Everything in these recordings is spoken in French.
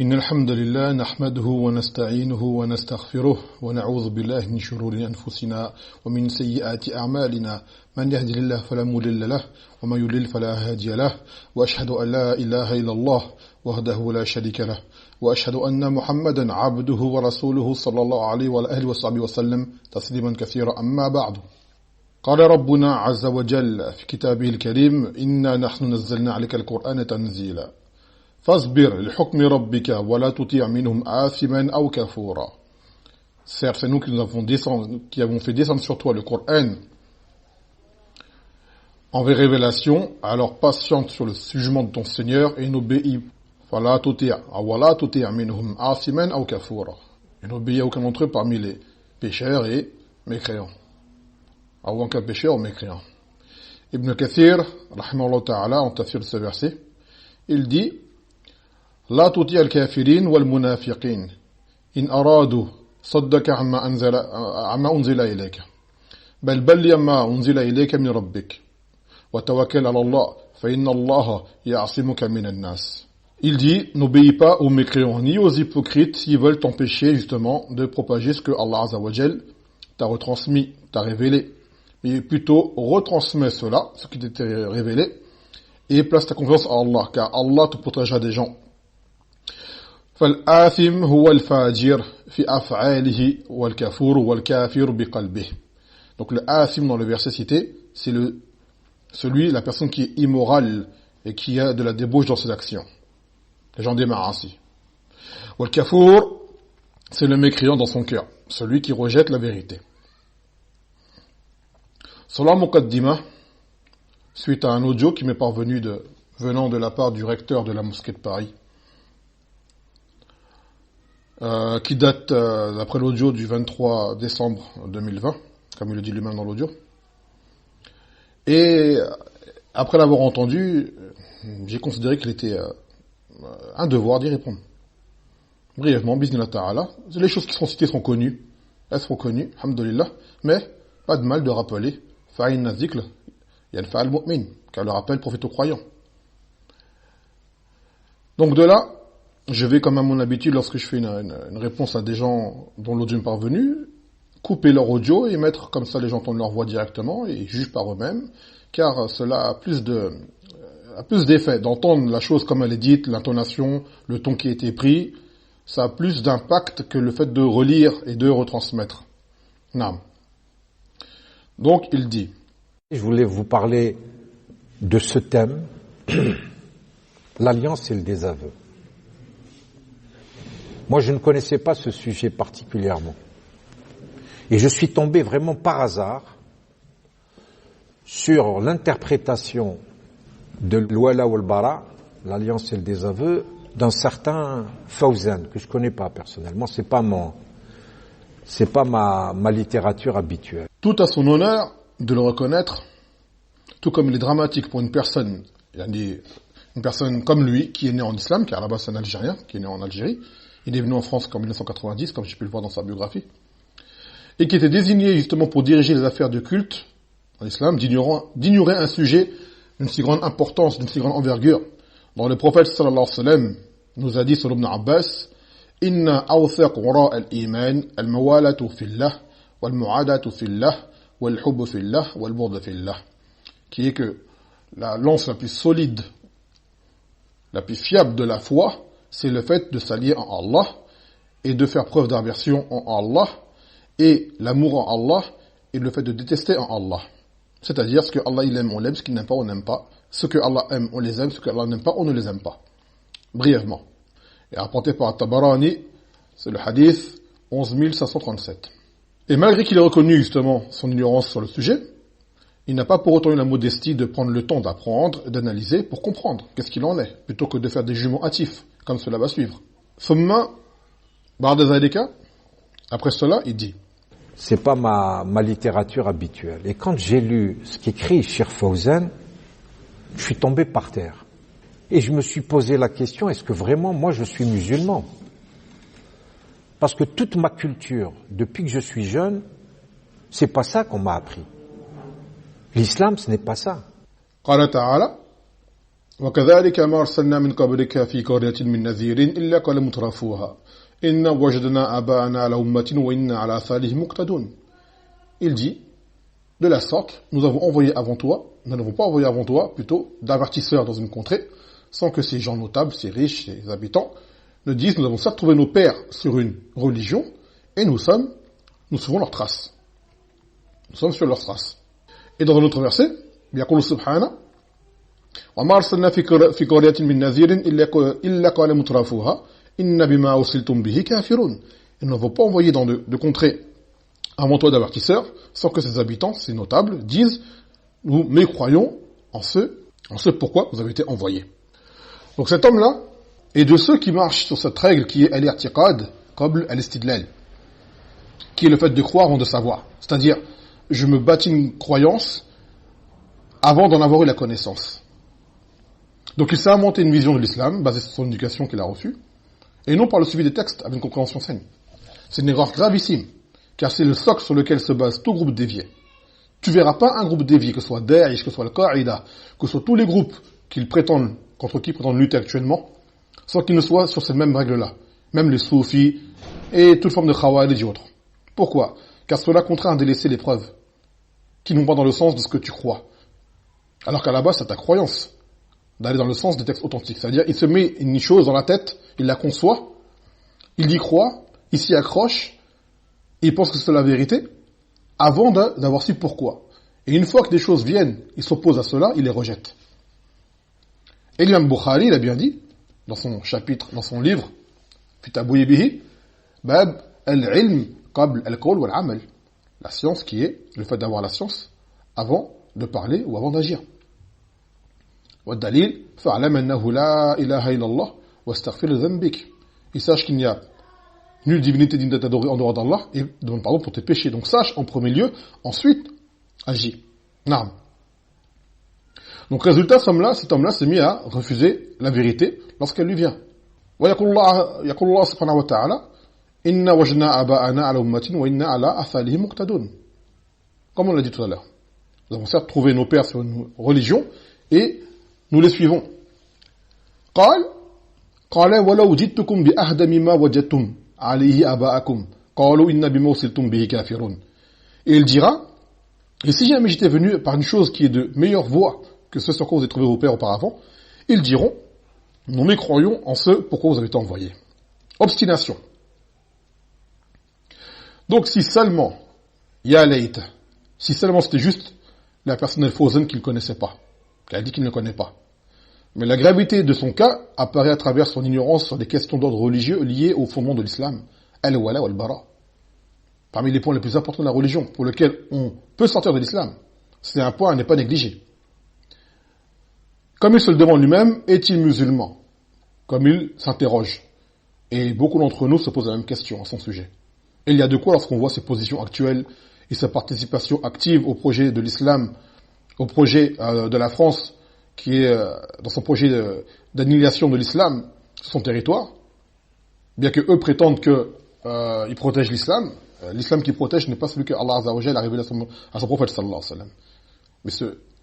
إن الحمد لله نحمده ونستعينه ونستغفره ونعوذ بالله من شرور أنفسنا ومن سيئات أعمالنا من يهد الله فلا مضل له ومن يضلل فلا هادي له وأشهد أن لا إله إلا الله وحده لا شريك له وأشهد أن محمدا عبده ورسوله صلى الله عليه وآله وصحبه وسلم تسليما كثيرا أما بعد. قال ربنا عز وجل في كتابه الكريم إنا نحن نزلنا عليك القرآن تنزيلا فاصبر لحكم ربك ولا تطيع منهم آثما أو كفورا. Certes, c'est nous qui avons fait descendre sur toi le Coran en vraie révélation, alors patiente sur le jugement de ton Seigneur et n'obéis ولا تطيع منهم آثما أو كفورا. Et n'obéis à aucun d'entre eux parmi les pécheurs et mécréants. Ou en cas pécheur ou mécréant. Ibn Kathir, rahimahullah ta'ala, en tafsir de ce verset, il dit لا تطيع الكافرين والمنافقين إن أرادوا صدك عما أنزل إليك بل بلغ ما أنزل إليك من ربك وتوكل على الله فإن الله يعصمك من الناس. Il dit, n'obéis pas aux mécréants ni aux hypocrites s'ils veulent t'empêcher justement de propager ce que Allah Azza wa Jal t'a retransmis, t'a révélé. Mais plutôt retransmets cela, ce qui t'était révélé, et place ta confiance à Allah, car Allah te protégera des gens. فالآثم هو الفاجر في أفعاله والكفور والكافر بقلبه. Donc le athim dans le verset cité, c'est la personne qui est immorale et qui a de la débauche dans ses actions. Les gens démarrent ainsi. والكفور, c'est le mécréant dans son cœur, celui qui rejette la vérité. Salam Muqaddimah, suite à un audio qui m'est parvenu venant de la part du recteur de la mosquée de Paris, qui date d'après l'audio du 23 décembre 2020, comme il le dit lui-même dans l'audio. Et après l'avoir entendu, j'ai considéré qu'il était un devoir d'y répondre. Brièvement, bismillah ta'ala, les choses qui sont citées sont connues, elles sont connues, alhamdulillah, mais pas de mal de rappeler fa'inna zikr yanfa'al mu'min, car le rappel profite aux croyants. Donc de là, je vais, comme à mon habitude, lorsque je fais une réponse à des gens dont l'audio m'est parvenu, couper leur audio et mettre comme ça les gens entendent leur voix directement et jugent par eux-mêmes, car cela a plus d'effet d'entendre la chose comme elle est dite, l'intonation, le ton qui a été pris, ça a plus d'impact que le fait de relire et de retransmettre. Naam. Donc il dit. Je voulais vous parler de ce thème, l'alliance et le désaveu. Moi, je ne connaissais pas ce sujet particulièrement. Et je suis tombé vraiment par hasard sur l'interprétation de l'Wala ou al-Bara, l'alliance et le désaveu, d'un certain Fawzan, que je connais pas personnellement. C'est pas ma littérature habituelle. Tout à son honneur de le reconnaître, tout comme il est dramatique pour une personne comme lui, qui est né en islam, car à la base c'est un Algérien, qui est né en Algérie. Il est venu en France en 1990, comme j'ai pu le voir dans sa biographie, et qui était désigné justement pour diriger les affaires de culte en islam, d'ignorer un sujet d'une si grande importance, d'une si grande envergure. Dans le prophète sallallahu alayhi wa sallam nous a dit sur Ibn Abbas, Inna awthaq wara al-iman al-mawalatu fillah wal-mu'adatu fillah wal-hubbu fillah wal-bughd fillah, qui est que la lance la plus solide, la plus fiable de la foi, c'est le fait de s'allier en Allah et de faire preuve d'aversion en Allah et l'amour en Allah et le fait de détester en Allah. C'est-à-dire ce que Allah il aime, on l'aime, ce qu'il n'aime pas, on n'aime pas. Ce que Allah aime, on les aime, ce que Allah n'aime pas, on ne les aime pas. Brièvement. Et rapporté par Tabarani, c'est le hadith 11537. Et malgré qu'il ait reconnu justement son ignorance sur le sujet, il n'a pas pour autant eu la modestie de prendre le temps d'apprendre et d'analyser pour comprendre qu'est-ce qu'il en est, plutôt que de faire des jugements hâtifs, comme cela va suivre. Thumma, ba'da zalika, après cela, il dit. C'est pas ma littérature habituelle. Et quand j'ai lu ce qu'écrit Cheikh Fawzan, je suis tombé par terre. Et je me suis posé la question, est-ce que vraiment moi je suis musulman? Parce que toute ma culture, depuis que je suis jeune, c'est pas ça qu'on m'a appris. L'islam, ce n'est pas ça. قال تعالى وكذلك ما أرسلنا من قبلك في قرية من نذير إلا قال مترفوها إنا وجدنا آباءنا على أمة وإنا على آثارهم مقتدون. Il dit, de la sorte, nous n'avons pas envoyé avant toi, plutôt, d'avertisseurs dans une contrée, sans que ces gens notables, ces riches, ces habitants, ne disent, nous avons certes trouvé nos pères sur une religion, et nous suivons leurs traces. Nous sommes sur leurs traces. Et dans un autre verset, يقول سبحانه وما أرسلنا في قرية من نذير إلا قال مترفوها إن بما أرسلتم به كافرون. Ils ne vont pas envoyer dans de contrées avant toi d'avertisseurs, sans que ces habitants, ces notables, disent nous mécroyons en ce pourquoi vous avez été envoyés. Donc cet homme-là est de ceux qui marchent sur cette règle qui est al-i'tiqad qabl al-istidlal, qui est le fait de croire avant de savoir. C'est-à-dire, je me bâtis une croyance avant d'en avoir eu la connaissance. Donc il s'est inventé une vision de l'islam, basée sur son éducation qu'il a reçue, et non par le suivi des textes avec une compréhension saine. C'est une erreur gravissime, car c'est le socle sur lequel se base tout groupe dévié. Tu verras pas un groupe dévié, que ce soit Daesh, que ce soit le Qaïda, que ce soit tous les groupes contre qui ils prétendent lutter actuellement, sans qu'ils ne soient sur ces mêmes règles-là. Même les soufis et toute forme de khawarij et autres. Pourquoi? Car cela contraint à délaisser les preuves, qui n'ont pas dans le sens de ce que tu crois. Alors qu'à la base, c'est ta croyance d'aller dans le sens des textes authentiques. C'est-à-dire, il se met une chose dans la tête, il la conçoit, il y croit, il s'y accroche, et il pense que c'est la vérité, avant d'avoir su pourquoi. Et une fois que des choses viennent, il s'oppose à cela, il les rejette. Et l'imam Bukhari, il a bien dit, dans son livre, Fitabouye bihi, Bab al-ilm qabl al-qawl wal-amal. La science qui est le fait d'avoir la science avant de parler ou avant d'agir. والدليل فاعلم أنه لا إله إلا الله واستغفر لذنبك. Et sache qu'il n'y a nulle divinité digne d'être adorée en dehors d'Allah et demande pardon pour tes péchés. Donc sache en premier lieu, ensuite agis. Naam. Donc résultat, cet homme-là s'est mis à refuser la vérité lorsqu'elle lui vient. ويقول الله سبحانه وتعالى إنا وجدنا آباءنا على أمة وإنا على آثارهم مقتدون. Comme on l'a dit tout à l'heure. Nous avons certes trouvé nos pères sur une religion et nous les suivons. قال ولو جئتكم بأهدى مما وجدتم عليه آباءكم قالوا إن بما أرسلتم به كافرون. Et il dira, et si jamais j'étais venu par une chose qui est de meilleure voie que ce sur quoi vous avez trouvé vos pères auparavant, ils diront, nous mécroyons en ce pourquoi vous avez été envoyés. Obstination. Donc si seulement, si seulement c'était juste la personne al-Fawzan qu'il ne connaissait pas, qu'elle a dit qu'il ne le connaît pas. Mais la gravité de son cas apparaît à travers son ignorance sur les questions d'ordre religieux liées au fondement de l'islam, al-wala wal-bara. Parmi les points les plus importants de la religion, pour lesquels on peut sortir de l'islam. C'est un point à ne pas négliger. Comme il se le demande lui-même, est-il musulman? Comme il s'interroge. Et beaucoup d'entre nous se posent la même question à son sujet. Et il y a de quoi lorsqu'on voit ses positions actuelles et sa participation active au projet de l'islam, au projet de la France, qui est dans son projet d'annihilation de l'islam sur son territoire, bien que eux prétendent qu'ils protègent l'islam. L'islam qui protège n'est pas celui que Allah Azza wa Jalla a révélé à son prophète sallallahu alayhi wa sallam. Mais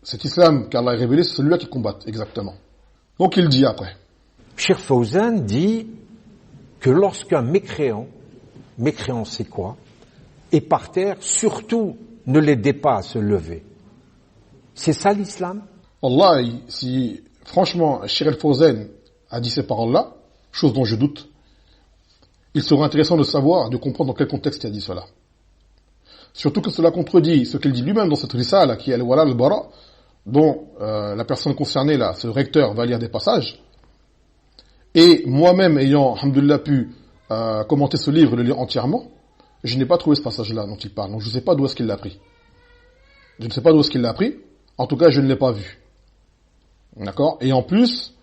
cet islam qu'Allah a révélé, c'est celui-là qui combattent exactement. Donc il dit après. Cheikh Fawzan dit que lorsqu'un mécréant c'est quoi, est par terre, surtout ne l'aidez pas à se lever. C'est ça l'islam? Allah, si franchement Cheikh Fawzan a dit ces paroles-là, chose dont je doute, il serait intéressant de savoir, de comprendre dans quel contexte il a dit cela. Surtout que cela contredit ce qu'il dit lui-même dans cette risala, qui est al-wala al-bara, dont la personne concernée là, ce recteur, va lire des passages. Et moi-même, ayant, alhamdoulilah, pu commenter ce livre et le lire entièrement, je n'ai pas trouvé ce passage-là dont il parle. Donc je ne sais pas d'où est-ce qu'il l'a pris. En tout cas, je ne l'ai pas vu. D'accord? Et en plus,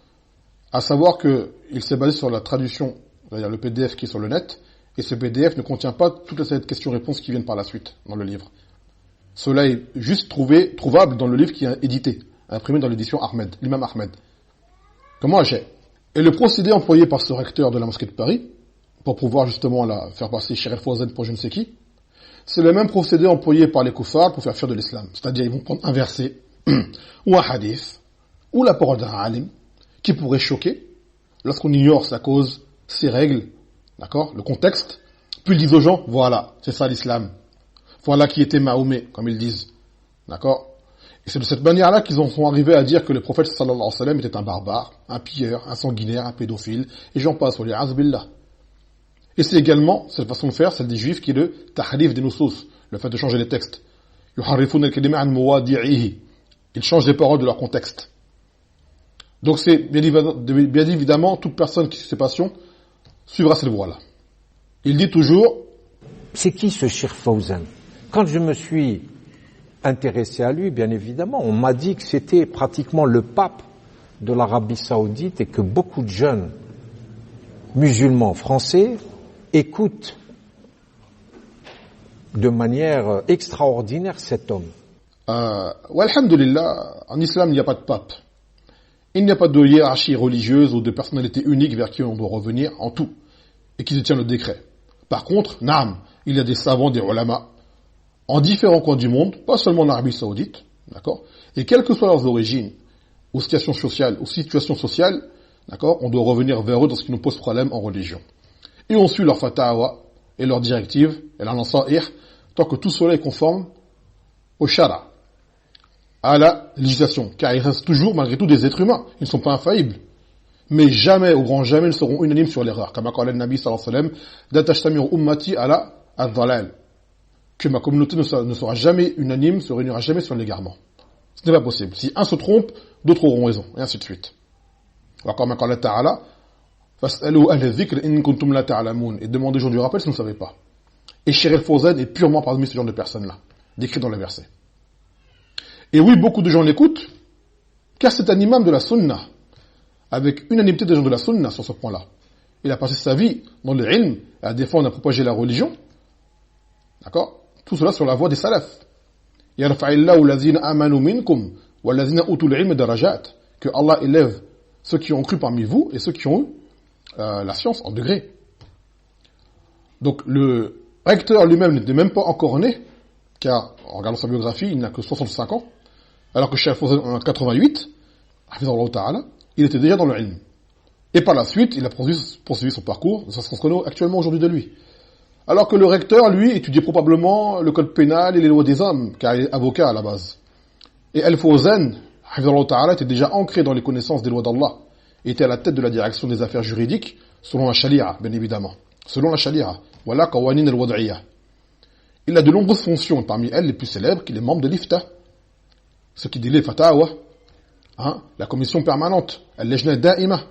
à savoir qu'il s'est basé sur la traduction, c'est-à-dire le PDF qui est sur le net, et ce PDF ne contient pas toutes ces questions-réponses qui viennent par la suite dans le livre. Cela est juste trouvable dans le livre qui est édité, imprimé dans l'édition Ahmed, l'imam Ahmed. Comment j'ai? Et le procédé employé par ce recteur de la mosquée de Paris, pour pouvoir justement faire passer Cheikh Fawzan pour je ne sais qui, c'est le même procédé employé par les kuffars pour faire fuir de l'islam. C'est-à-dire, ils vont prendre un verset, ou un hadith, ou la parole d'un alim, qui pourrait choquer lorsqu'on ignore sa cause, ses règles, d'accord, le contexte. Puis ils disent aux gens, voilà, c'est ça l'islam. Voilà qui était Mahomet, comme ils disent. D'accord? Et c'est de cette manière-là qu'ils en sont arrivés à dire que le prophète sallallahu alayhi wa sallam était un barbare, un pilleur, un sanguinaire, un pédophile, et j'en passe, wali'az billah. Et c'est également cette façon de faire, celle des juifs, qui est le tahrif des nusus, le fait de changer les textes. Yuharrifuna al-kalima an mawadi'ihi. Ils changent les paroles de leur contexte. Donc c'est bien évidemment toute personne qui suit ses passions suivra cette voie-là. Il dit toujours, c'est qui ce Cheikh Fawzan? Quand je me suis intéressé à lui, bien évidemment, on m'a dit que c'était pratiquement le pape de l'Arabie Saoudite et que beaucoup de jeunes musulmans français écoutent de manière extraordinaire cet homme. Alhamdulillah, en islam, il n'y a pas de pape. Il n'y a pas de hiérarchie religieuse ou de personnalité unique vers qui on doit revenir en tout et qui détient le décret. Par contre, naam, il y a des savants, des ulama, en différents coins du monde, pas seulement en Arabie Saoudite, d'accord, et quelles que soient leurs origines, ou situations sociales, d'accord, on doit revenir vers eux dans ce qui nous pose problème en religion. Et on suit leur fatawa et leurs directives, et leur nasaih, tant que tout cela est conforme au shara, à la législation, car ils restent toujours, malgré tout, des êtres humains, ils ne sont pas infaillibles. Mais jamais, au grand jamais, ils seront unanimes sur l'erreur. Comme a dit le Nabi sallallahu alayhi wa sallam, datashtamir ummati ala ad-dhalal. Que ma communauté ne sera jamais unanime, se réunira jamais sur l'égarement. Ce n'est pas possible. Si un se trompe, d'autres auront raison, et ainsi de suite. Comme a dit ta'ala, fas'alu ahla dhikr in kuntum la ta'lamun. Et demandez aux gens du rappel si vous ne savez pas. Et Cheikh el-Fawzan est purement parmi ce genre de personnes-là, décrit dans le verset. Et oui, beaucoup de gens l'écoutent, car c'est un imam de la sunna, avec unanimité des gens de la sunna sur ce point-là. Il a passé sa vie dans le ilm, à défendre et à propager la religion. D'accord? Tout cela sur la voie des salafs. Yarfa'illahu allazina amanu minkum wallazina utul ilm darajat. Que Allah élève ceux qui ont cru parmi vous et ceux qui ont eu la science en degré. Donc le recteur lui-même n'était même pas encore né, car en regardant sa biographie, il n'a que 65 ans, alors que Cheikh Fawzan en 88, hafizahullah ta'ala, il était déjà dans le ilm. Et par la suite, il a poursuivi son parcours, c'est ce qu'on connaît actuellement aujourd'hui de lui. Alors que le recteur, lui, étudiait probablement le code pénal et les lois des hommes, car il est avocat à la base. Et Al-Fawzan, hafizahullah ta'ala, était déjà ancré dans les connaissances des lois d'Allah, et était à la tête de la direction des affaires juridiques, selon la sharia, bien évidemment. Selon la sharia. Voilà qawanin al-wad'iyah. Il a de nombreuses fonctions, parmi elles les plus célèbres, qu'il est membre de l'IFTA, ce qui dit les fatawa, la commission permanente, al-lajna da'ima,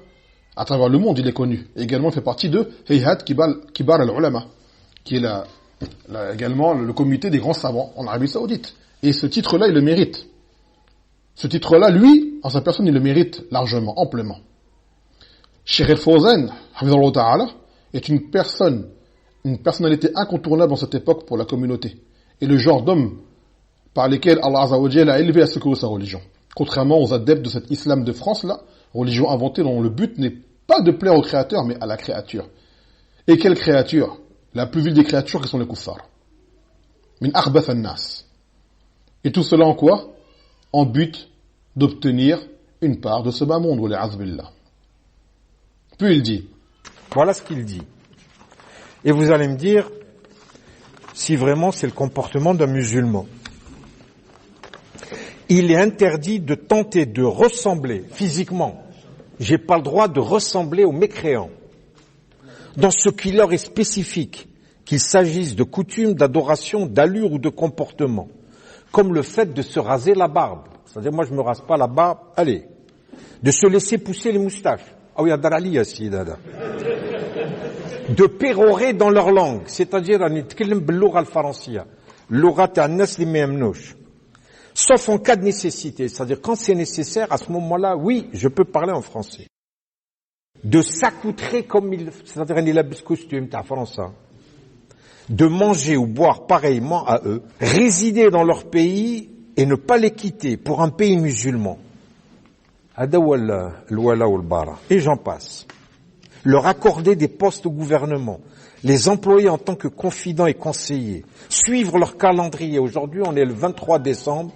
à travers le monde il est connu. Et également il fait partie de Hayhat Kibar al-Ulama, qui est également le comité des grands savants en Arabie Saoudite. Et ce titre-là, il le mérite. Ce titre-là, lui, en sa personne, il le mérite largement, amplement. Cheikh el-Fawzan, hafizahullah ta'ala, est une personnalité incontournable en cette époque pour la communauté, et le genre d'homme par lesquels Allah Azza wa Jalla a élevé à secourir sa religion. Contrairement aux adeptes de cet islam de France-là, religion inventée dont le but n'est pas de plaire au créateur, mais à la créature. Et quelle créature? La plus vile des créatures qui sont les kuffar. Min akhbath an-nas. Et tout cela en quoi? En but d'obtenir une part de ce bas monde, wa li'az billah. Puis il dit. Voilà ce qu'il dit. Et vous allez me dire si vraiment c'est le comportement d'un musulman. Il est interdit de tenter de ressembler physiquement. J'ai pas le droit de ressembler aux mécréants. Dans ce qui leur est spécifique, qu'il s'agisse de coutumes, d'adoration, d'allure ou de comportement, comme le fait de se raser la barbe. C'est-à-dire, moi je me rase pas la barbe, allez. De se laisser pousser les moustaches. Ah oui, Adarali aussi, dada. De pérorer dans leur langue, c'est-à-dire sauf en cas de nécessité, c'est-à-dire quand c'est nécessaire, à ce moment-là, oui, je peux parler en français. De s'accoutrer comme c'est-à-dire un ilabis costume, t'as français. De manger ou boire pareillement à eux, résider dans leur pays et ne pas les quitter pour un pays musulman. Et j'en passe. Leur accorder des postes au gouvernement, les employer en tant que confidents et conseillers, suivre leur calendrier. Aujourd'hui, on est le 23 décembre,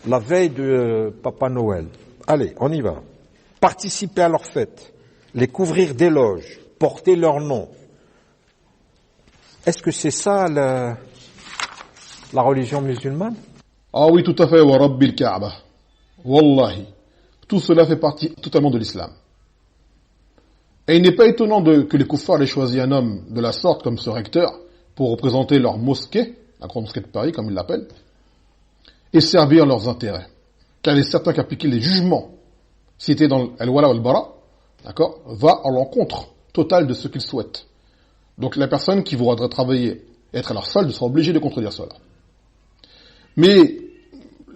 la veille de Papa Noël. Allez, on y va. participer à leurs fêtes, les couvrir d'éloges, porter leur nom. Est-ce que c'est ça la religion musulmane? Ah oui, tout à fait, wa rabbil Kaaba. Wallahi. Tout cela fait partie totalement de l'islam. Et il n'est pas étonnant que les kuffars aient choisi un homme de la sorte comme ce recteur pour représenter leur mosquée, la grande mosquée de Paris, comme ils l'appellent, et servir leurs intérêts. Car il est certain qu'appliquer les jugements cités dans Al-Wala wal-Bara, d'accord, va à l'encontre totale de ce qu'ils souhaitent. Donc la personne qui voudra travailler et être à leur solde sera obligée de contredire cela. Mais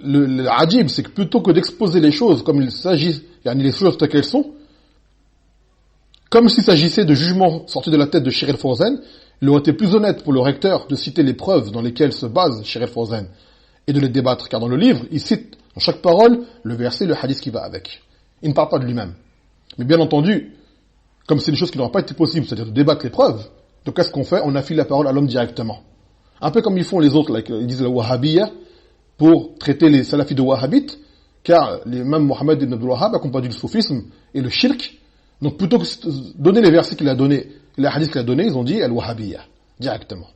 le adib, c'est que plutôt que d'exposer les choses comme il s'agit, les choses telles qu'elles sont, comme s'il s'agissait de jugements sortis de la tête de Sheikh el-Fawzan, il aurait été plus honnête pour le recteur de citer les preuves dans lesquelles se base Sheikh el-Fawzan et de les débattre, car dans le livre, il cite dans chaque parole le verset, le hadith qui va avec. Il ne parle pas de lui-même. Mais bien entendu, comme c'est des choses qui n'auraient pas été possibles, c'est-à-dire de débattre les preuves, donc qu'est-ce qu'on fait? On affile la parole à l'homme directement. Un peu comme ils font les autres, ils disent la wahhabiyya, pour traiter les salafis de wahhabites, car l'imam Mohammed ibn Abdul Wahhab a combattu le soufisme et le shirk. Donc plutôt que de donner les versets qu'il a donnés, les hadiths qu'il a donnés, ils ont dit al-wahhabiyya, directement.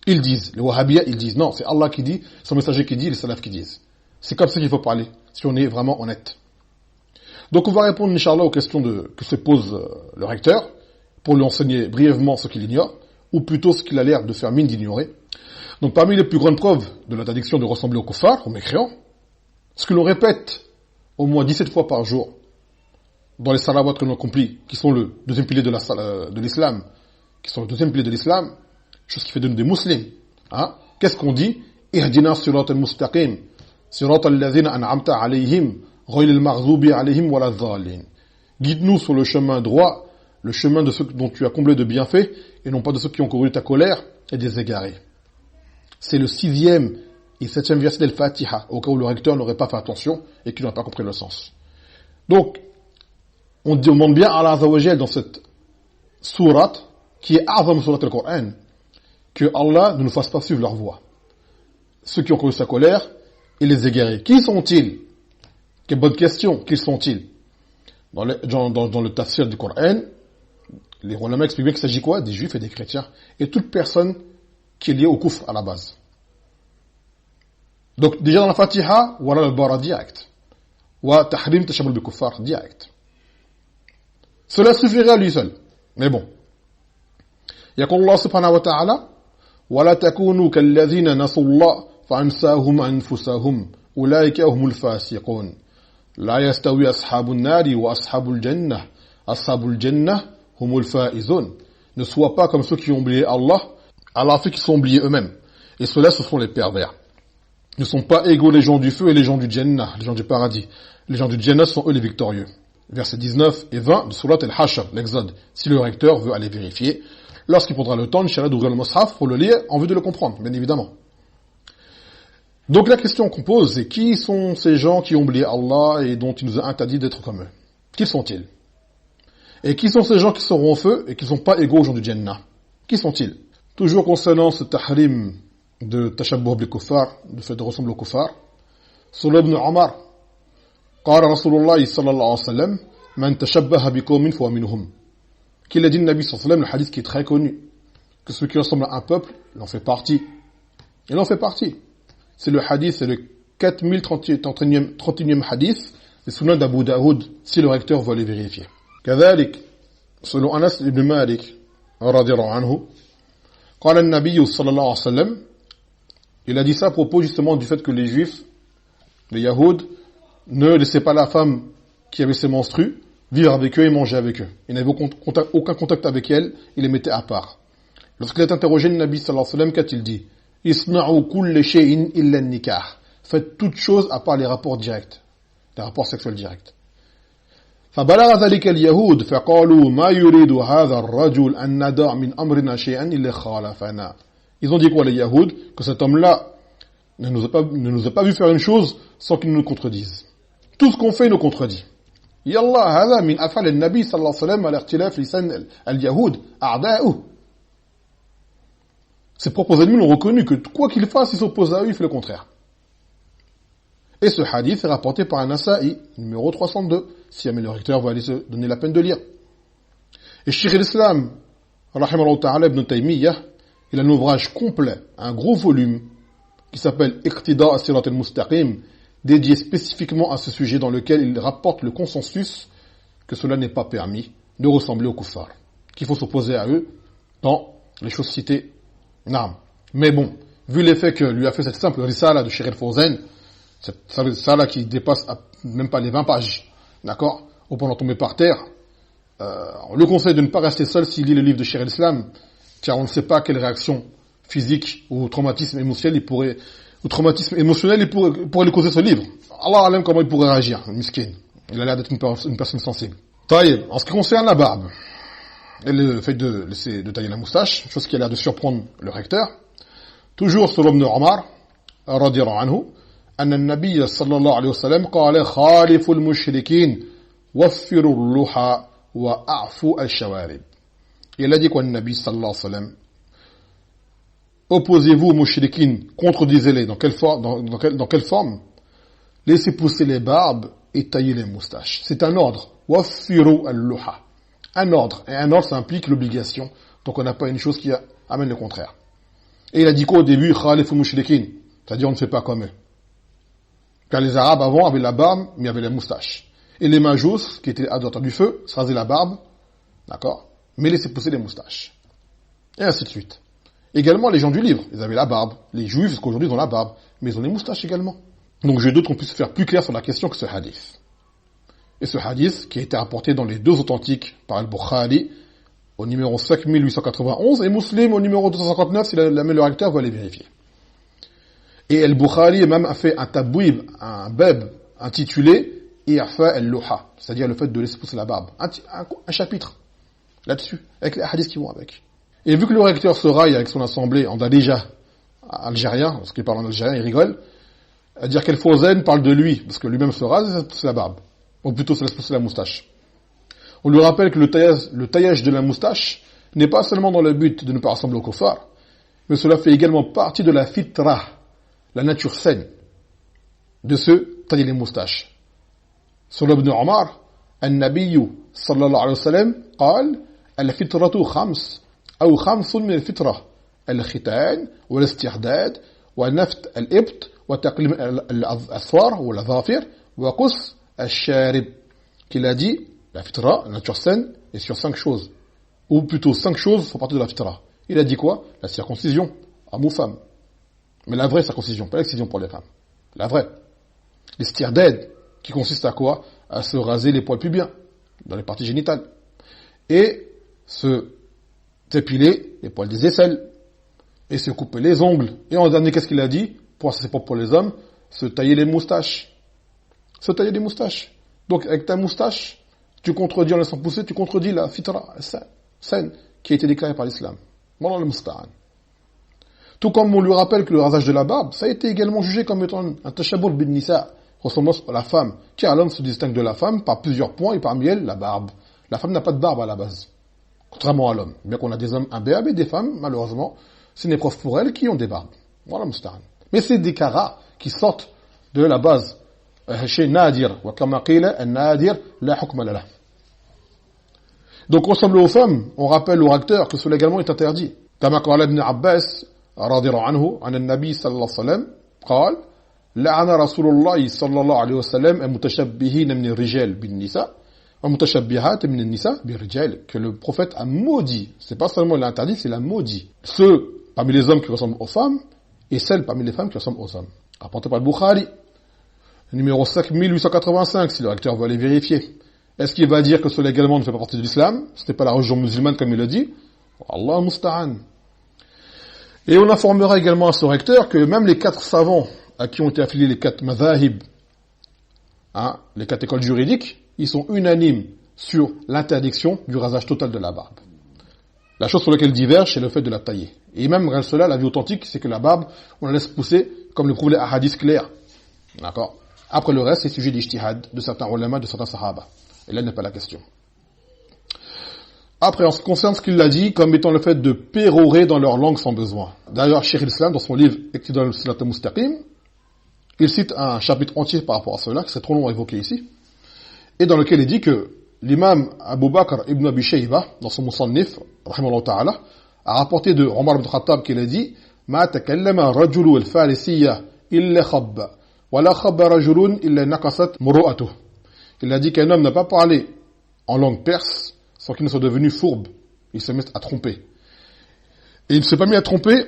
Ils disent, les wahhabiyya, ils disent, non, c'est Allah qui dit, son messager qui dit, les salafs qui disent. C'est comme ça qu'il faut parler, si on est vraiment honnête. Donc on va répondre, Inch'Allah, aux questions que se pose le recteur, pour lui enseigner brièvement ce qu'il ignore, ou plutôt ce qu'il a l'air de faire mine d'ignorer. Donc parmi les plus grandes preuves de l'interdiction de ressembler aux kuffars, aux mécréants, ce que l'on répète au moins 17 fois par jour, dans les salawats que l'on accomplit, qui sont le deuxième pilier de l'islam, chose qui fait de nous des musulmans. Hein? Qu'est-ce qu'on dit? Ihdina sirat al-mustaqim, sirat al-lazina an'amta alayhim, ghayril maghdubi alayhim wala dhalin. Guide-nous sur le chemin droit, le chemin de ceux dont tu as comblé de bienfaits, et non pas de ceux qui ont couru ta colère et des égarés. C'est le 6e et 7e verset d'Al-Fatiha, au cas où le recteur n'aurait pas fait attention et qu'il n'aurait pas compris le sens. Donc, on demande bien à Allah Azza wa Jal dans cette sourate, qui est A'zam Surat al-Qur'an, que Allah ne nous fasse pas suivre leur voie. Ceux qui ont connu sa colère et les égarés. Qui sont-ils? Quelle bonne question. Qui sont-ils? Dans le tafsir du Coran, les ulama expliquent bien qu'il s'agit quoi? Des juifs et des chrétiens. Et toute personne qui est liée au kufr à la base. Donc, déjà dans la Fatiha, voilà le bara direct. Wa tahrim tashabul bi kuffar direct. Cela suffirait à lui seul. Mais bon. يقول الله سبحانه وتعالى ولا تكونوا كالذين نسوا الله فأنساهم أنفسهم أولئك هم الفاسقون لا يستوي أصحاب النار وأصحاب الجنة أصحاب الجنة هم الفائزون. Ne sois pas comme ceux qui ont oublié Allah, Allah fait qu'ils sont oubliés eux-mêmes. Et ceux-là, ce sont les pervers. Ne sont pas égaux les gens du feu et les gens du Jannah, les gens du paradis. Les gens du Jannah sont eux les victorieux. Versets 19 et 20 de Surat al-Hashr, l'Exode, si le recteur veut aller vérifier, lorsqu'il prendra le temps, Inch'Allah, d'ouvrir le Mus'haf pour le lire en vue de le comprendre, bien évidemment. Donc la question qu'on pose, c'est qui sont ces gens qui ont oublié Allah et dont il nous a interdit d'être comme eux? Qui sont-ils? Et qui sont ces gens qui seront au feu et qui ne sont pas égaux aux gens du Jannah? Qui sont-ils? Toujours concernant ce tahrim de tashabbuh bil kuffar, de fait de ressembler aux kuffar, sur ibn Omar, قال رسول الله صلى الله عليه وسلم من تشبه بقوم فهو منهم. Qu'il a dit le Nabi sallallahu alayhi wa sallam, le hadith qui est très connu, que ceux qui ressemblent à un peuple, il en fait partie. Il en fait partie. C'est le hadith, c'est le 4031e hadith, c'est Sunan d'Abu Daoud, si le recteur veut aller vérifier. كذلك, selon Anas ibn Malik, رضي الله عنه, قال النبي صلى الله عليه وسلم, il a dit ça à propos justement du fait que les juifs, les yahoud, ne laissaient pas la femme qui avait ses menstrues vivre avec eux et manger avec eux. Il n'avait aucun contact avec elle, il les mettait à part. Lorsqu'il est interrogé, le Nabi sallallahu alayhi wa sallam, qu'a-t-il dit? Isna'u kulli shay'in illa nikah. Faites toutes choses à part les rapports directs, les rapports sexuels directs. فبلغ ذلك اليهود فقالوا ما يريد هذا الرجل أن ندع من أمرنا شيئا إلا خالفنا. Ils ont dit quoi les Yahoud? Que cet homme-là ne nous a pas vu faire une chose sans qu'il nous contredise. Tout ce qu'on fait, il nous contredit. Yallah, هذا من أفعال النبي صلى الله عليه وسلم على اختلاف لسان اليهود أعداؤه. Ses propres ennemis l'ont reconnu que quoi qu'il fasse, il s'oppose à eux, il fait le contraire. Et ce hadith est rapporté par un Nasa'i, numéro 302. si jamais le recteur va aller se donner la peine de lire. Et Cheikh l'Islam, rahimahullah ta'ala ibn Taymiyyah, il a un ouvrage complet, un gros volume, qui s'appelle Iqtida as-Sirat al-Mustaqim, dédié spécifiquement à ce sujet dans lequel il rapporte le consensus que cela n'est pas permis de ressembler aux kuffar, qu'il faut s'opposer à eux dans les choses citées. Non. Mais bon, vu l'effet que lui a fait cette simple risala de Cheikh Fawzan, cette risala qui dépasse même pas les 20 pages, d'accord, au point d'en tomber par terre, on le conseille de ne pas rester seul s'il lit le livre de Cheikh l'Islam, car on ne sait pas quelle réaction physique ou traumatisme émotionnel il pourrait lui causer ce livre. Allah alam comment il pourrait réagir, miskin. Il a l'air d'être une personne sensible. Taïb, en ce qui concerne la barbe, et le fait de laisser de tailler la moustache, chose qui a l'air de surprendre le recteur, toujours selon Ibn Omar, radiyallahu anhu, أن النبي صلى الله عليه وسلم قال خالفوا المشركين وفروا اللحى وأعفوا الشوارب. Il a dit quoi, le Nabi sallallahu alayhi wa sallam? Opposez-vous aux mushrikines, contredisez-les. Dans quelle forme? Laissez pousser les barbes et tailler les moustaches. C'est un ordre. Waffiru al-luha. Un ordre. Et un ordre, ça implique l'obligation. Donc on n'a pas une chose qui amène le contraire. Et il a dit quoi au début? Khalifu mushrikin. C'est-à-dire on ne fait pas comme eux. Car les Arabes avant avaient la barbe, mais avaient les moustaches. Et les Majous, qui étaient adorateurs du feu, se rasaient la barbe, d'accord, mais laissaient pousser les moustaches. Et ainsi de suite. Également les gens du livre, ils avaient la barbe. Les Juifs, jusqu'à aujourd'hui, ils ont la barbe, mais ils ont les moustaches également. Donc je doute qu'on puisse faire plus clair sur la question que ce hadith. Et ce hadith, qui a été rapporté dans les deux authentiques par Al-Bukhari, au numéro 5891, et Muslim au numéro 259, si le lecteur va les vérifier. Et Al-Bukhari même a fait un tabouib, un bab, intitulé I'fa al-Luha, c'est-à-dire le fait de laisser pousser la barbe. Un chapitre là-dessus, avec les hadiths qui vont avec. Et vu que le recteur se raille avec son assemblée en Dalija algérien, parce qu'il parle en algérien, il rigole, à dire qu'Al-Fawzan parle de lui, parce que lui-même se rase et laisse pousser la barbe. Ou plutôt, ça laisse pousser la moustache. On lui rappelle que le taillage de la moustache n'est pas seulement dans le but de ne pas ressembler au kuffar, mais cela fait également partie de la fitra, la nature saine, de se tailler les moustaches. Selon Ibn Omar, النبي صلى الله عليه وسلم قال الفطرة خمس أو خمس من الفطرة الختان والاستحداد ونفت الإبط وتقليم الأظفار والأظافر وقص الشارب, qu'il a dit la fitra, la nature saine, est sur 5 choses, ou plutôt 5 choses font partie de la fitra. Il a dit quoi? La circoncision, homme ou femme, mais la vraie circoncision, pas l'excision pour les femmes, la vraie. L'istirdad, qui consiste à quoi? À se raser les poils pubiens, dans les parties génitales, et se dépiler les poils des aisselles, et se couper les ongles. Et en dernier, qu'est-ce qu'il a dit? Pour ça, c'est pas pour les hommes, se tailler les moustaches. Se tailler les moustaches. Donc, avec ta moustache, tu contredis en laissant pousser, tu contredis la fitra, saine, qui a été déclarée par l'islam. Voilà le musta'an. Tout comme on lui rappelle que le rasage de la barbe, ça a été également jugé comme étant un tashabur bin nisa, ressemblance à la femme, car l'homme se distingue de la femme par plusieurs points, et parmi elles, la barbe. La femme n'a pas de barbe à la base, contrairement à l'homme. Bien qu'on a des hommes imbéables et des femmes, malheureusement, c'est une épreuve pour elles qui ont des barbes. Voilà le musta'an. Mais c'est des karas qui sortent de la base. Chez Nadir, wa kama qila an-nadir la hukma lalah. Donc, ressembler aux femmes, on rappelle au recteur que cela également est interdit. Kama qala ibn Abbas, radiyallahu anhu, an an-nabi sallallahu alayhi wa sallam, قال لعن رسول الله صلى الله عليه وسلم المتشبهين من الرجال بالنساء والمتشبهات من النساء بالرجال, que le prophète a maudit. C'est pas seulement l'interdit, c'est la maudit. Ceux parmi les hommes qui ressemblent aux femmes et celles parmi les femmes qui ressemblent aux hommes. Rapporté par le Bukhari, numéro 5885, si le lecteur veut aller vérifier. Est-ce qu'il va dire que cela également ne fait pas partie de l'islam? Ce n'est pas la religion musulmane comme il le dit. Allah musta'an. Et on informera également à ce recteur que même les 4 savants à qui ont été affiliés les 4 madhahib, les 4 écoles juridiques, ils sont unanimes sur l'interdiction du rasage total de la barbe. La chose sur laquelle ils divergent, c'est le fait de la tailler. Et même malgré cela, la vie authentique, c'est que la barbe, on la laisse pousser, comme le prouvent les hadiths clairs. D'accord? Après le reste, c'est sujet d'ijtihad de certains ulama, de certains sahaba. Et là n'est pas la question. Après, en ce qui concerne ce qu'il a dit, comme étant le fait de pérorer dans leur langue sans besoin. D'ailleurs, Cheikh l'Islam, dans son livre Iqtida as-Sirat al-Mustaqim, il cite un chapitre entier par rapport à cela, que c'est trop long à évoquer ici. et dans lequel il dit que l'imam Abu Bakr ibn Abi Shayba, dans son Musannif, rahimahullah ta'ala, a rapporté de Omar ibn Khattab qu'il a dit Ma takallama rajulu al-farisiyya illa khabba, wa la khabba rajulun illa naqasat muru'atuh. Il a dit qu'un homme n'a pas parlé en langue perse sans qu'il ne soit devenu fourbe. Il se met à tromper. Et il ne s'est pas mis à tromper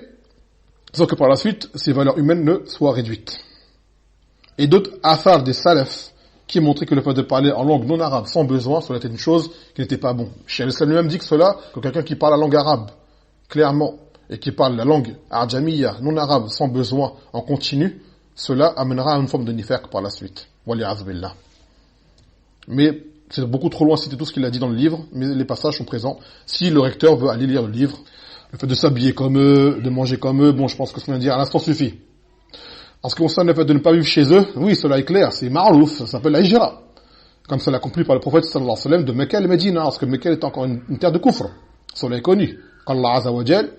sans que par la suite, ses valeurs humaines ne soient réduites. Et d'autres athars des salafs qui montraient que le fait de parler en langue non arabe sans besoin, cela était une chose qui n'était pas bon. Cheikh al-Islam lui-même dit que cela, que quelqu'un qui parle la langue arabe, clairement, et qui parle la langue arjamiyya, non arabe, sans besoin, en continu, cela amènera à une forme de nifaq par la suite. Wali'adh billah. Mais c'est beaucoup trop loin de citer tout ce qu'il a dit dans le livre, mais les passages sont présents. Si le recteur veut aller lire le livre, le fait de s'habiller comme eux, de manger comme eux, bon, je pense que ce qu'on vient de dire à l'instant suffit. En ce qui concerne le fait de ne pas vivre chez eux, oui, cela est clair, c'est ma'rouf, ça s'appelle la hijra. Comme cela accompli par le prophète sallallahu alayhi wa sallam de Mecca et Médine, parce que Mecca est encore une terre de kufr. Cela est connu. Qu'Allah azza wa jal,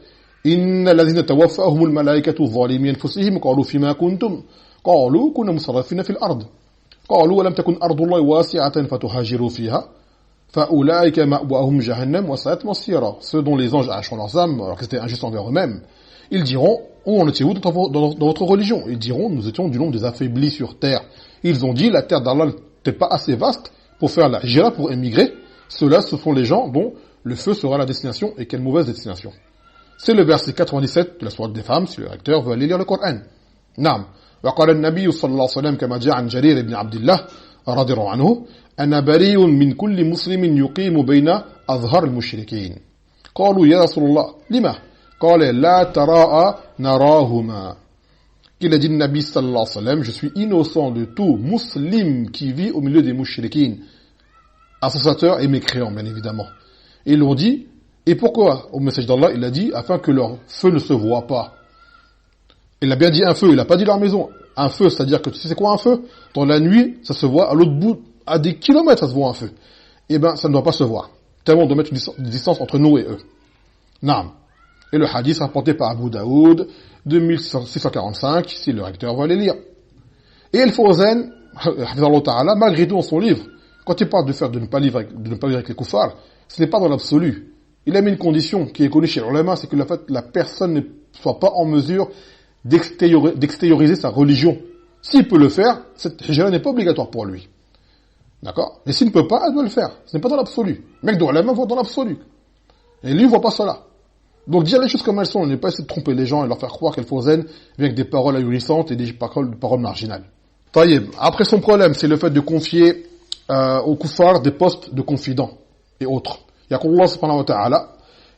inna alladhina tawaffahumul malaikatu zalimi anfusihim qalu fima kuntum qalu kunna musarrafina fil ard qalu wa lam takun ardullahi wasi'atan fatuhajiru fiha fa'ulaika ma'wahum jahannam wa sa'at masira. Ceux dont les anges arrachent leurs âmes alors que c'était injuste envers eux-mêmes, ils diront où on était où dans votre religion? Ils diront nous étions du nombre des affaiblis sur terre. Ils ont dit la terre d'Allah n'était pas assez vaste pour faire la hijra, pour émigrer. Ceux-là, ce sont les gens dont le feu sera la destination, et quelle mauvaise destination. C'est le verset 97 de la sourate des femmes, si le lecteur veut aller lire le Coran. Naam. وقال النبي صلى الله عليه وسلم كما جاء عن جرير بن عبد الله رضي الله عنه أنا بريء من كل مسلم يقيم بين أظهر المشركين قالوا يا رسول الله لما قال لا تراءى نراهما. Qu'il a dit le Nabi sallallahu alayhi wa sallam, je suis innocent de tout musulman qui vit au milieu des mouchriquines, associateurs et mécréants, bien évidemment. Et ils l'ont dit, et pourquoi? Au message d'Allah, il a dit, afin que leur feu ne se voit pas. Il a bien dit un feu, il n'a pas dit leur maison. Un feu, c'est-à-dire que tu sais c'est quoi un feu? Dans la nuit, ça se voit à l'autre bout, à des kilomètres, ça se voit un feu. Eh bien, ça ne doit pas se voir. Tellement on doit mettre une distance entre nous et eux. Naam. Et le hadith rapporté par Abu Daoud, 2645, si le recteur va aller lire. Et Al-Fawzan, malgré tout dans son livre, quand il parle de ne pas vivre avec les kuffars, ce n'est pas dans l'absolu. Il a mis une condition qui est connue chez l'ulama, c'est que la personne ne soit pas en mesure d'extérioriser sa religion. S'il peut le faire, cette hijra n'est pas obligatoire pour lui. D'accord? Mais s'il ne peut pas, elle doit le faire. Ce n'est pas dans l'absolu. Le mec de l'ulama voit dans l'absolu. Et lui, il ne voit pas cela. Donc dire les choses comme elles sont, ne pas essayer de tromper les gens et leur faire croire qu'elles font zen, avec des paroles ahurissantes et des paroles marginales. Taïeb. Après son problème, c'est le fait de confier aux kuffars des postes de confidents et autres. يقول الله سبحانه وتعالى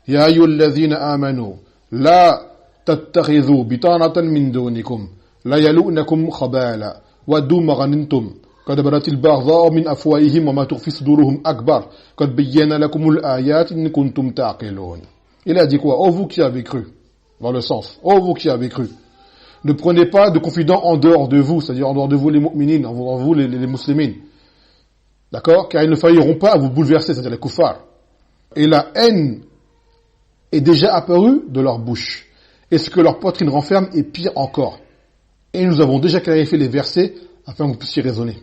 يا أيها الذين آمنوا لا تتخذوا بطانة من دونكم لا يلؤنكم خبالا ودوا ما غنمتم قد بدت البغضاء من أفواههم وما تخفي صدورهم أكبر قد بينا لكم الآيات إن كنتم تعقلون. Il a dit quoi? Oh vous qui avez cru, dans le sens, oh vous qui avez cru, ne prenez pas de confidents en dehors de vous, c'est-à-dire en dehors de vous les mu'minines, en dehors de vous les muslimines. D'accord? Car ils ne failliront pas à vous bouleverser, c'est-à-dire les kuffars. Et la haine est déjà apparue de leur bouche. Et ce que leur poitrine renferme est pire encore. Et nous avons déjà clarifié les versets afin que vous puissiez raisonner.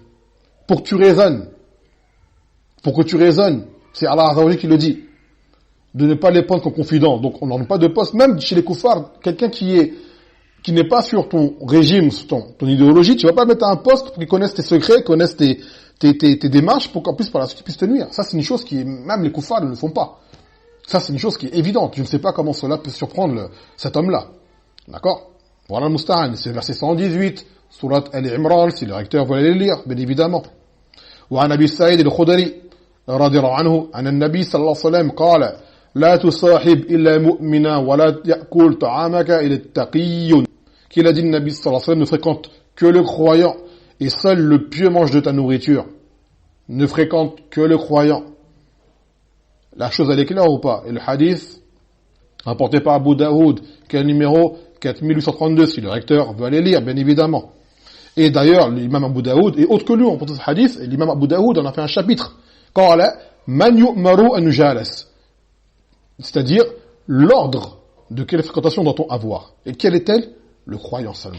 Pour que tu raisonnes, c'est Allah Azza wa Jalla qui le dit, de ne pas les prendre comme confidents. Donc on n'en a pas de poste, même chez les kuffars, quelqu'un qui n'est pas sur ton régime, sur ton idéologie, tu vas pas mettre à un poste pour qu'ils connaissent tes secrets, connaissent tes démarches pour qu'en plus par la suite ils puissent te nuire. Ça c'est une chose qui, même les kuffars ne le font pas. Ça c'est une chose qui est évidente. Je ne sais pas comment cela peut surprendre cet homme-là. D'accord? Voilà le Musta'an. C'est verset 118, surat Al-Imran, si le recteur veut aller le lire, bien évidemment. وعن أبي سعيد الخدري رضي الله عنه أن النبي صلى الله عليه وسلم قال لا تصاحب إلا مؤمنا ولا يأكل طعامك إلا التقي. Qu'il a dit le Nabi sallallahu alayhi wa sallam, ne fréquente que le croyant et seul le pieux mange de ta nourriture. Ne fréquente que le croyant. La chose elle est claire ou pas? Et le hadith rapporté par Abu Daoud, qui est le numéro 4832, si le recteur veut aller lire, bien évidemment. Et d'ailleurs, l'imam Abu Daoud, et autre que lui, on porte ce hadith, et l'imam Abu Daoud en a fait un chapitre. Man yu'maru an jalas. C'est-à-dire, l'ordre de quelle fréquentation doit-on avoir? Et quelle est-elle? Le croyant seulement.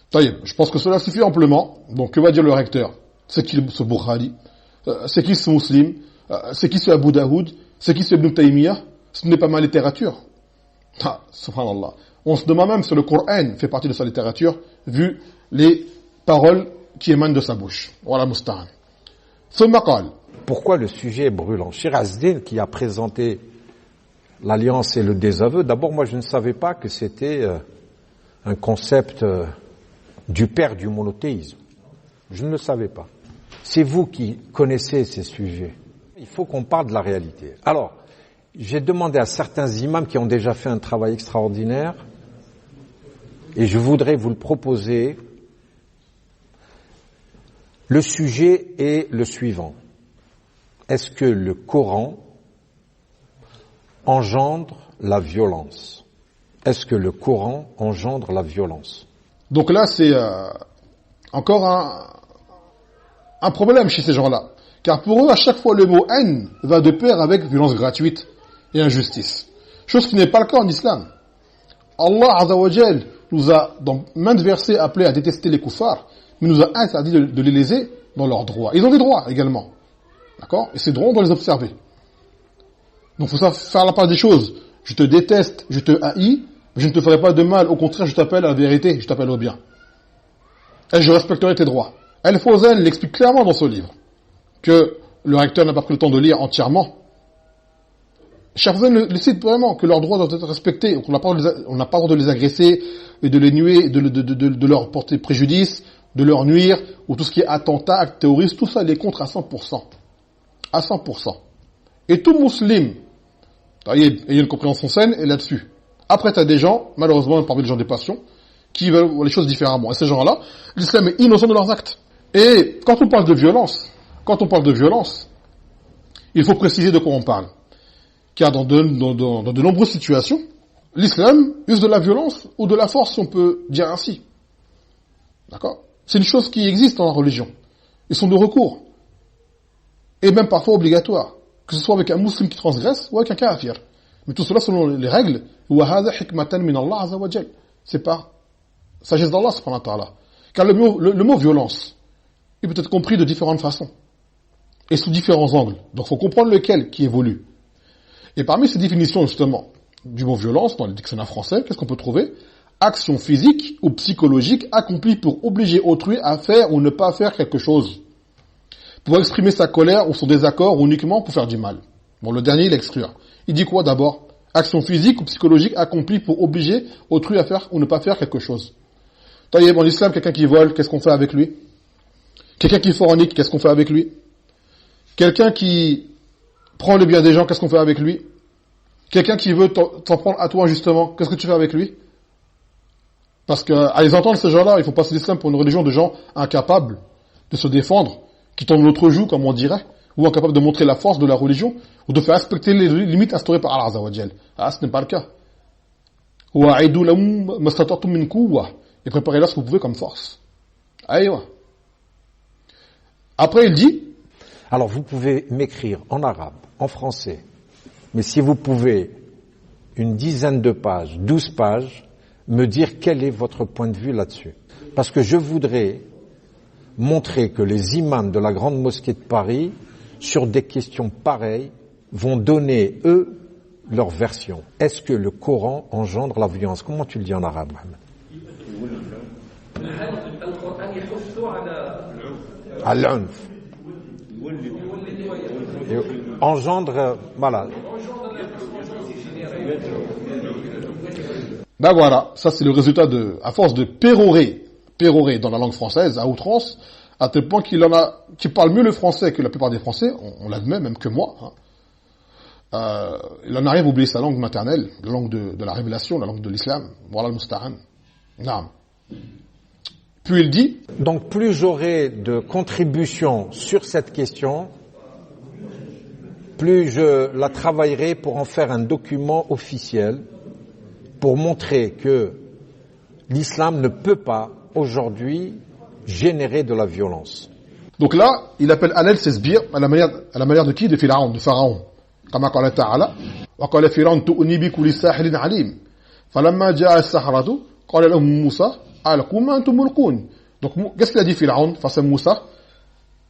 Taïeb, je pense que cela suffit amplement. Donc, que va dire le recteur? C'est qu'il ce Bukhari. c'est qui ce Muslim, c'est qui ce Abu Daoud, c'est qui ce Ibn Taymiyyah, ce n'est pas ma littérature. Ah, subhanallah. On se demande même si le Coran fait partie de sa littérature, vu les paroles qui émanent de sa bouche. Voilà musta'an. Pourquoi le sujet est brûlant? Shirazdin, qui a présenté l'alliance et le désaveu, d'abord moi je ne savais pas que c'était un concept du père du monothéisme. Je ne le savais pas. C'est vous qui connaissez ces sujets. Il faut qu'on parle de la réalité. Alors, j'ai demandé à certains imams qui ont déjà fait un travail extraordinaire, et je voudrais vous le proposer. Le sujet est le suivant. Est-ce que le Coran engendre la violence? Est-ce que le Coran engendre la violence? Donc là, c'est encore un problème chez ces gens-là. Car pour eux, à chaque fois, le mot haine va de pair avec violence gratuite et injustice. Chose qui n'est pas le cas en islam. Allah Azza wa Jal nous a, dans maintes versets, appelés à détester les kuffars, mais nous a interdit de les léser dans leurs droits. Ils ont des droits également. D'accord? Et ces droits, on doit les observer. Donc il faut faire la part des choses. Je te déteste, je te haïs, mais je ne te ferai pas de mal. Au contraire, je t'appelle à la vérité, je t'appelle au bien. Et je respecterai tes droits. Al-Fawzan l'explique clairement dans ce livre, que le recteur n'a pas pris le temps de lire entièrement. Cheikh Fawzan le cite vraiment, que leurs droits doivent être respectés, qu'on n'a pas le droit de les agresser, et de les nuer, de leur porter préjudice, de leur nuire, ou tout ce qui est attentat, acte terroriste, tout ça, il est contre à 100%. À 100%. Et tout musulman, ayant une compréhension saine, est là-dessus. Après, tu as des gens, malheureusement, parmi les gens des passions, qui veulent voir les choses différemment. Et ces gens-là, l'islam est innocent de leurs actes. Et quand on parle de violence, il faut préciser de quoi on parle. Car dans de nombreuses situations, l'islam use de la violence ou de la force, si on peut dire ainsi. D'accord? C'est une chose qui existe dans la religion. Ils sont de recours. Et même parfois obligatoires. Que ce soit avec un musulman qui transgresse ou avec un kafir. Mais tout cela selon les règles. C'est par sagesse d'Allah subhanahu wa ta'ala. Car le mot violence, il peut être compris de différentes façons. Et sous différents angles. Donc il faut comprendre lequel qui évolue. Et parmi ces définitions justement du mot violence, dans le dictionnaire français, qu'est-ce qu'on peut trouver? Action physique ou psychologique accomplie pour obliger autrui à faire ou ne pas faire quelque chose. Pour exprimer sa colère ou son désaccord ou uniquement pour faire du mal. Bon, le dernier, il exclut. Il dit quoi d'abord? Action physique ou psychologique accomplie pour obliger autrui à faire ou ne pas faire quelque chose. En islam, quelqu'un qui vole, qu'est-ce qu'on fait avec lui? Quelqu'un qui fornique, qu'est-ce qu'on fait avec lui? Quelqu'un qui prend le bien des gens, qu'est-ce qu'on fait avec lui? Quelqu'un qui veut t'en prendre à toi justement, qu'est-ce que tu fais avec lui? Parce que à les entendre ces gens-là, il faut passer l'islam pour une religion de gens incapables de se défendre, qui tombent l'autre joue, comme on dirait, ou incapables de montrer la force de la religion, ou de faire respecter les limites instaurées par Allah Azza wa Jal. Ah, ce n'est pas le cas. Et préparez-là ce que vous pouvez comme force. Aïwa. Après, il dit... Alors, vous pouvez m'écrire en arabe, en français, mais si vous pouvez, une dizaine de pages, 12 pages, me dire quel est votre point de vue là-dessus. Parce que je voudrais montrer que les imams de la grande mosquée de Paris, sur des questions pareilles, vont donner, eux, leur version. Est-ce que le Coran engendre la violence? Comment tu le dis en arabe, Mohamed? Al-unf. Engendre, voilà. Ben voilà, ça c'est le résultat à force de pérorer dans la langue française, à outrance, à tel point qu'il parle mieux le français que la plupart des Français, on l'admet, même que moi, hein. Il en arrive à oublier sa langue maternelle, la langue de la révélation, la langue de l'islam. Voilà le musta'an. Naam. Puis il dit... Donc plus j'aurai de contributions sur cette question, plus je la travaillerai pour en faire un document officiel, pour montrer que l'islam ne peut pas, aujourd'hui, générer de la violence. Donc là, il appelle Alel Sesbir à la manière de qui? De Pharaon. Comme قال تعالى وقال فرعون تؤني بكل ساحر عليم فلما جاء السحرة قال لهم موسى ألقوا ما أنتم ملقون. Donc qu'est-ce qu'il a dit Pharaon face à Moussa?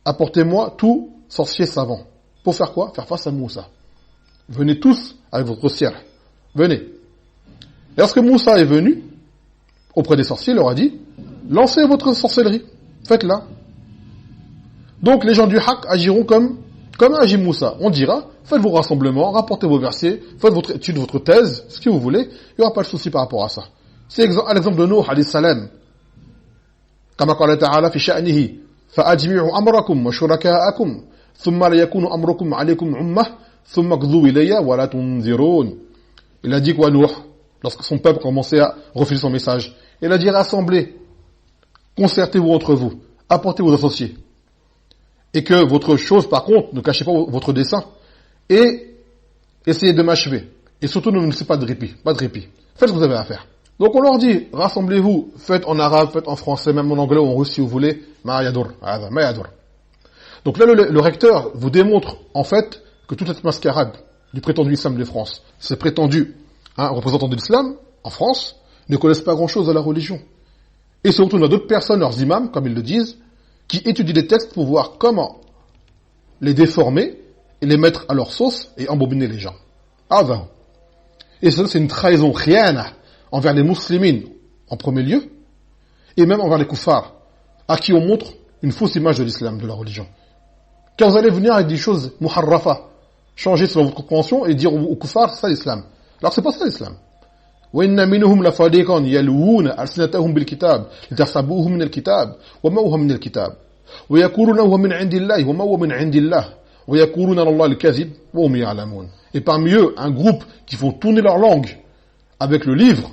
Apportez-moi tout sorciers savants. Pour faire quoi? Faire face à Moussa. Venez tous avec votre sierre. Venez. Et lorsque Moussa est venu, auprès des sorciers, il leur a dit, lancez votre sorcellerie. Faites-la. Donc les gens du haqq agiront comme agit Moussa. On dira, faites vos rassemblements, rapportez vos versets, faites votre étude, votre thèse, ce que vous voulez, il n'y aura pas de souci par rapport à ça. C'est à l'exemple de Nuh, alayhi salam. Kama qala ta'ala fi sha'nihi, fa'ajmi'u amrakum wa shuraka'akum, thumma la yakunu amrukum alaykum ummah, thumma qdhu ilayya wa la tunzirun. Il a dit quoi, Nuh, lorsque son peuple commençait à refuser son message? Il a dit, rassemblez, concertez-vous entre vous, apportez vos associés. Et que votre chose, par contre, ne cachez pas votre dessein. Et essayez de m'achever. Et surtout, ne laissez pas de répit. Pas de répit. Faites ce que vous avez à faire. Donc on leur dit, rassemblez-vous, faites en arabe, faites en français, même en anglais ou en russe si vous voulez. Ma yadur. Donc là, le recteur vous démontre, en fait, que toute cette mascarade du prétendu islam de France, ces prétendus représentants de l'islam, en France, ne connaissent pas grand-chose à la religion. Et surtout, il y a d'autres personnes, leurs imams, comme ils le disent, qui étudient les textes pour voir comment les déformer et les mettre à leur sauce et embobiner les gens. Avant. Et ça, c'est une trahison khiyana envers les musulmans en premier lieu, et même envers les kuffars, à qui on montre une fausse image de l'islam, de la religion. Quand vous allez venir avec des choses muharrafa, changer selon votre compréhension et dire aux kuffars, c'est ça l'islam. Alors c'est pas ça l'islam. وَإِنَّ مِنْهُمْ لَفَرِيقًا يَلْوُونَ أَلْسِنَتَهُمْ بِالْكِتَابِ لِتَحْسَبُوهُ مِنَ الْكِتَابِ وَمَا هُوَ مِنَ الْكِتَابِ وَيَقُولُونَ هُوَ مِنْ عِنْدِ اللَّهِ وَمَا هُوَ مِنْ عِنْدِ اللَّهِ وَيَقُولُونَ عَلَى اللَّهِ الْكَذِبَ وَهُمْ يَعْلَمُونَ. Et parmi eux, un groupe qui font tourner leur langue avec le livre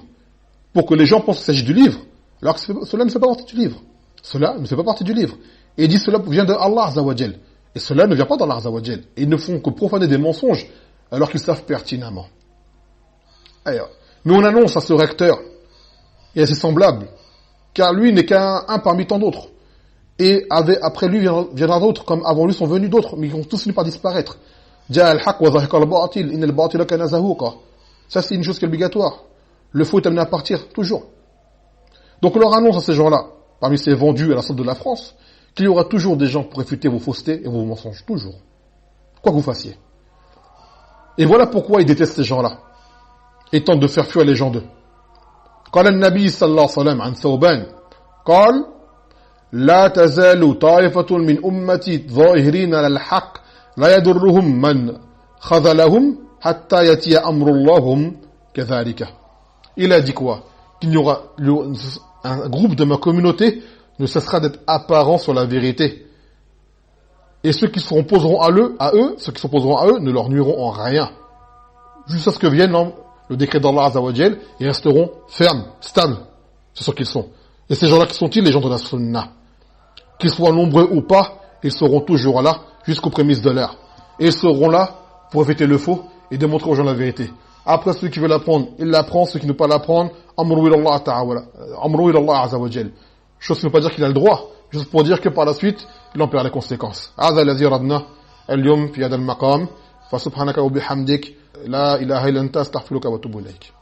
pour que les gens pensent qu'il s'agit du livre, alors que cela ne fait pas partie du livre. Cela ne fait pas partie du livre. Et ils disent cela vient de Allah Azza wa Jal. Et cela ne vient pas d'Allah Azza wa Jal. Et ils ne font que profaner des mensonges alors qu'ils savent pertinemment. Alors, mais on annonce à ce recteur et à ses semblables, car lui n'est qu'un parmi tant d'autres. Et après lui viendra d'autres, comme avant lui sont venus d'autres, mais ils vont tous finir par disparaître. Ça c'est une chose qui est obligatoire. Le faux est amené à partir, toujours. Donc on leur annonce à ces gens-là, parmi ces vendus à la sorte de la France, qu'il y aura toujours des gens pour réfuter vos faussetés et vos mensonges, toujours. Quoi que vous fassiez. Et voilà pourquoi ils détestent ces gens-là. Et tentent de faire fuir les gens d'eux. قال النبي صلى الله عليه وسلم عن ثوبان قال لا تزال طائفة من أمتي ظاهرين على الحق لا يضرهم من خذلهم حتى يأتي أمر الله كذلك. Il a dit quoi? Qu'il y aura un groupe de ma communauté ne cessera d'être apparent sur la vérité. Et ceux qui s'opposeront à eux, ceux qui s'opposeront à eux ne leur nuiront en rien. Jusqu'à ce que vienne le décret d'Allah Azza wa Jal, et resteront fermes, stables. C'est ce qu'ils sont. Et ces gens-là, qui sont-ils? Les gens de la Sunna. Qu'ils soient nombreux ou pas, ils seront toujours là, jusqu'aux prémices de l'heure. Et ils seront là pour éviter le faux et démontrer aux gens la vérité. Après, ceux qui veulent l'apprendre, ils l'apprennent. Ceux qui ne veulent pas l'apprendre, amrou ilallah ta'ala, amrou ilallah Azza wa Jal. Chose qui ne veut pas dire qu'il a le droit, juste pour dire que par la suite, il en perd les conséquences. Hadha alladhi radna al-yawm fi hadha al-maqam, fa subhanaka wa bihamdik. لا إله إلا أنت أستغفرك وأتوب إليك.